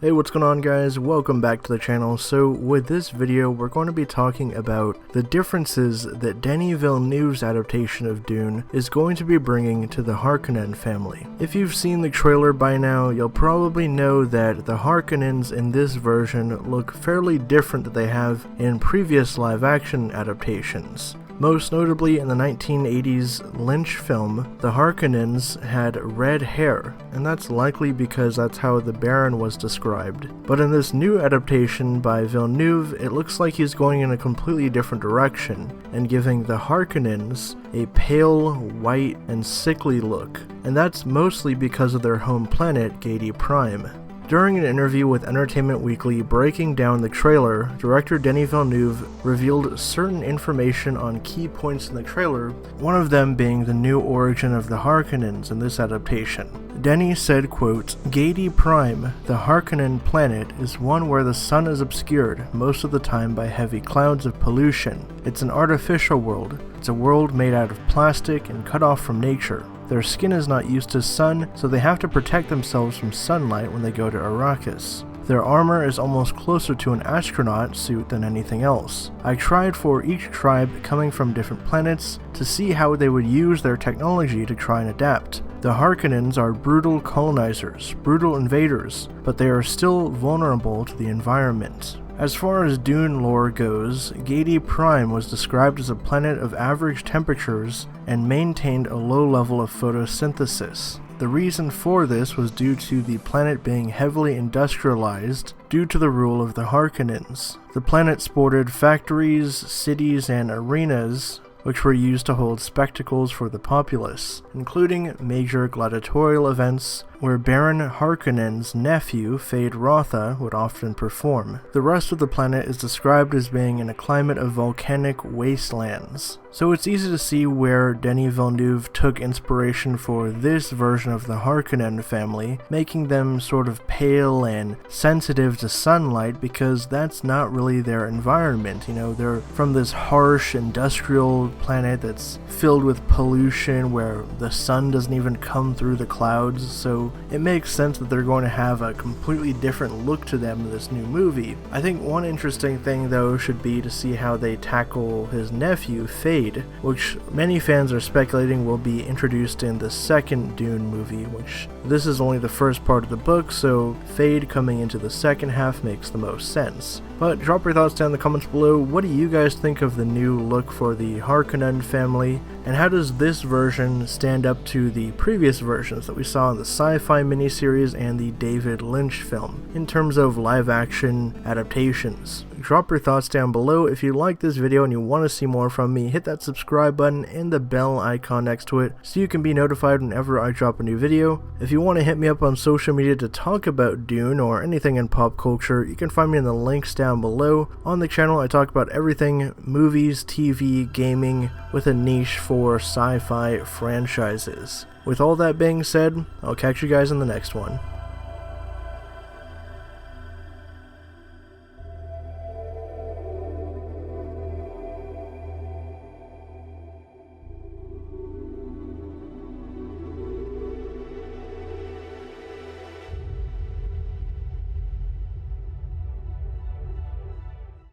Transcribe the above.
Hey, what's going on guys? Welcome back to the channel. So with this video, we're going to be talking about the differences that Denis Villeneuve's adaptation of Dune is going to be bringing to the Harkonnen family. If you've seen the trailer by now, you'll probably know that the Harkonnens in this version look fairly different than they have in previous live-action adaptations. Most notably, in the 1980s Lynch film, the Harkonnens had red hair, and that's likely because that's how the Baron was described. But in this new adaptation by Villeneuve, it looks like he's going in a completely different direction, and giving the Harkonnens a pale, white, and sickly look, and that's mostly because of their home planet, Gedi Prime. During an interview with Entertainment Weekly breaking down the trailer, director Denis Villeneuve revealed certain information on key points in the trailer, one of them being the new origin of the Harkonnens in this adaptation. Denis said, quote, "Gedi Prime, the Harkonnen planet, is one where the sun is obscured most of the time by heavy clouds of pollution. It's an artificial world. It's a world made out of plastic and cut off from nature. Their skin is not used to sun, so they have to protect themselves from sunlight when they go to Arrakis. Their armor is almost closer to an astronaut suit than anything else. I tried for each tribe coming from different planets to see how they would use their technology to try and adapt. The Harkonnens are brutal colonizers, brutal invaders, but they are still vulnerable to the environment." As far as Dune lore goes, Gedi Prime was described as a planet of average temperatures and maintained a low level of photosynthesis. The reason for this was due to the planet being heavily industrialized due to the rule of the Harkonnens. The planet sported factories, cities, and arenas which were used to hold spectacles for the populace, including major gladiatorial events where Baron Harkonnen's nephew, Fade Rotha, would often perform. The rest of the planet is described as being in a climate of volcanic wastelands. So it's easy to see where Denis Villeneuve took inspiration for this version of the Harkonnen family, making them sort of pale and sensitive to sunlight because that's not really their environment. You know, they're from this harsh industrial planet that's filled with pollution where the sun doesn't even come through the clouds, so it makes sense that they're going to have a completely different look to them in this new movie. I think one interesting thing though should be to see how they tackle his nephew, Fade, which many fans are speculating will be introduced in the second Dune movie, which this is only the first part of the book, so Fade coming into the second half makes the most sense. But drop your thoughts down in the comments below. What do you guys think of the new look for the Harkonnen family, and how does this version stand up to the previous versions that we saw in the sci-fi miniseries and the David Lynch film in terms of live-action adaptations? Drop your thoughts down below. If you like this video and you want to see more from me, hit that subscribe button and the bell icon next to it so you can be notified whenever I drop a new video. If you want to hit me up on social media to talk about Dune or anything in pop culture, you can find me in the links down below. On the channel I talk about everything movies, TV, gaming, with a niche for sci-fi franchises. With all that being said, I'll catch you guys in the next one.